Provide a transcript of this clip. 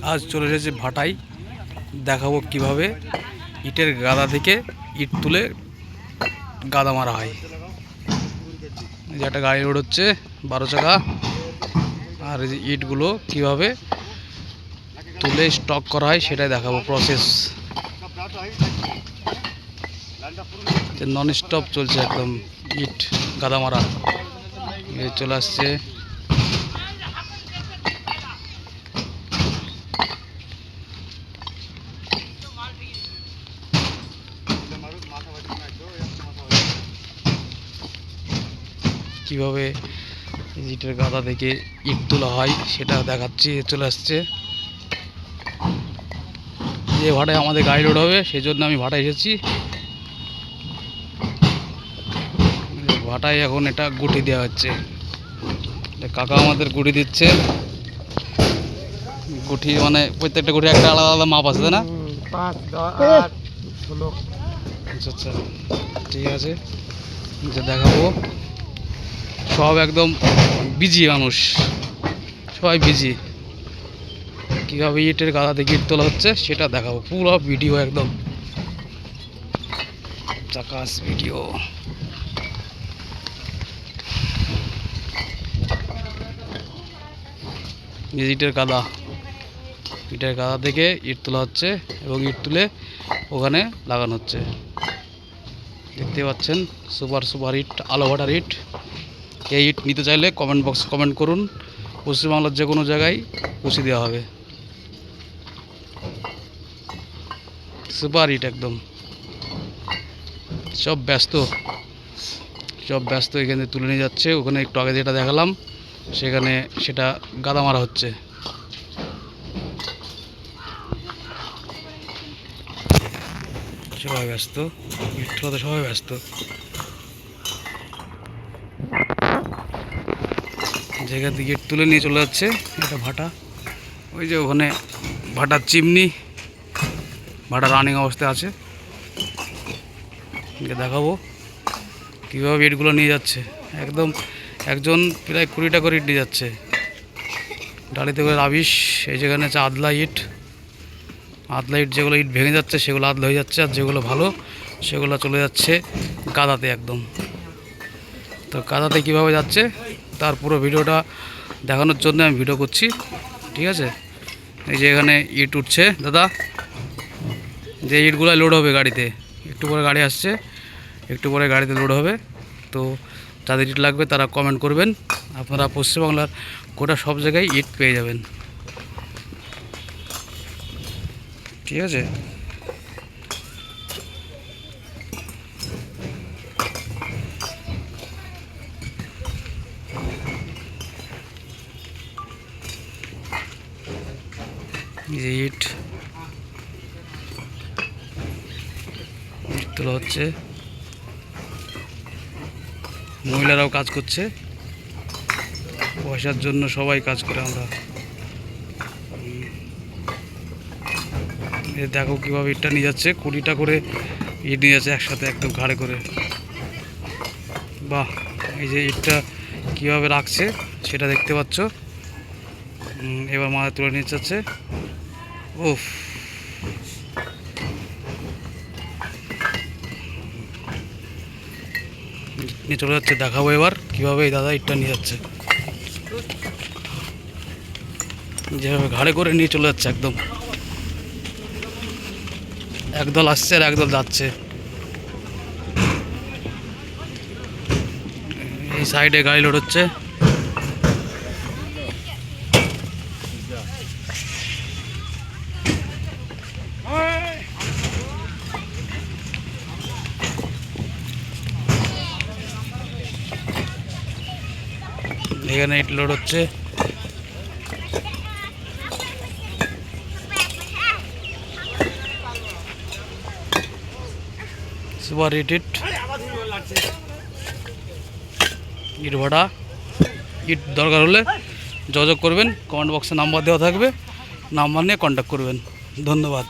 আজ চলে এসেছে ভাটাই, দেখাবো কিভাবে ইটের গাদা থেকে ইট তুলে গাদা মারা হয়। যে একটা গাড়ি লোড হচ্ছে 12 চাকা, আর এই যে ইটগুলো কিভাবে তুলে স্টক করা হয় সেটাই দেখাবো প্রসেস। নন স্টপ চলছে একদম ইট গাদা মারা। চলে আসছে কিভাবে ইটের গাদা থেকে ইট তোলা হয় সেটা দেখাচ্ছি। চলে আসছে যে ভাটায় আমাদের গাড়ি লোড হবে, সেই জন্য আমি ভাটায় এসেছি। ভাটায় এখন এটা গুটি দেওয়া হচ্ছে, কাকা আমাদের গুটি দিচ্ছে। গুটি মানে প্রত্যেকটা গুটি একটা আলাদা আলাদা মাপ আছে, তাই না? 5, 10, 16। আচ্ছা আচ্ছা, ঠিক আছে, যে দেখাবো। সব একদম বিজি মানুষ, সবাই বিজি। কীভাবে ইটের গাদা থেকে ইট তোলা হচ্ছে সেটা দেখাবো, পুরো ভিডিও একদম চাকাস ভিডিও। ইটের গাদা থেকে ইট তোলা হচ্ছে এবং ইট তুলে ওখানে লাগানো হচ্ছে। দেখতে পাচ্ছেন সুপার ইট, আলো ভাটার ইট। এই ইট নিতে চাইলে কমেন্ট বক্সে কমেন্ট করুন, পশ্চিমবাংলার যে কোনো জায়গায় পৌঁছে দেওয়া হবে। সুপার ইট একদম। সব ব্যস্ত এখানে তুলে নিয়ে যাচ্ছে। ওখানে একটু আগে যেটা দেখালাম সেখানে সেটা গাদা মারা হচ্ছে। সবাই ব্যস্ত, ইট তোলাতে সবাই ব্যস্ত। জায়গা থেকে ইট তুলে নিয়ে চলে যাচ্ছে এটা ভাটা। ওই যে ওখানে ভাটার চিমনি, ভাটা রানিং অবস্থায় আছে। দেখাবো কীভাবে ইটগুলো নিয়ে যাচ্ছে। একদম একজন প্রায় 20টা করে ইট নিয়ে যাচ্ছে ডালিতে করে রাবিশ। এই যেখানে আছে আদলা ইট, যেগুলো ইট ভেঙে যাচ্ছে সেগুলো আদলা হয়ে যাচ্ছে, আর যেগুলো ভালো সেগুলো চলে যাচ্ছে গাদাতে একদম। তো গাদাতে কীভাবে যাচ্ছে তার পুরো ভিডিওটা দেখানোর জন্য আমি ভিডিও করছি, ঠিক আছে? এই যে এখানে ইট উঠছে দাদা, যে ইটগুলো লোড হবে গাড়িতে, একটু পরে গাড়ি আসছে, একটু পরে গাড়িতে লোড হবে। তো যাদের ইট লাগবে তারা কমেন্ট করবেন, আপনারা পশ্চিমবাংলার গোটা সব জায়গায় ইট পেয়ে যাবেন, ঠিক আছে? ইট তোলা হচ্ছে, মহিলারাও কাজ করছে, পয়সার জন্য সবাই কাজ করে। আমরা দেখো কীভাবে ইটটা নিয়ে যাচ্ছে, 20টা করে ইট নিয়ে যাচ্ছে একসাথে একদম ঘাড়ে করে। বাহ, এই যে ইটটা কীভাবে রাখছে সেটা দেখতে পাচ্ছ। এবার মাথা তুলে নিয়ে যাচ্ছে। উফ, নিয়ে চলে যাচ্ছে। দেখাবো এবার কীভাবে এই দাদা ইটটা নিয়ে যাচ্ছে, যেভাবে ঘাড়ে করে নিয়ে চলে যাচ্ছে। একদম একদল আসছে আর একদল যাচ্ছে। এই সাইডে গাড়ি লোড হচ্ছে। এখানে ইট লোড হচ্ছে। সুপার ইট ভাটা। ইট দরকার হলে যোগাযোগ করবেন, কমেন্ট বক্সে নাম্বার দেওয়া থাকবে, নাম্বার নিয়ে কন্ট্যাক্ট করবেন। ধন্যবাদ।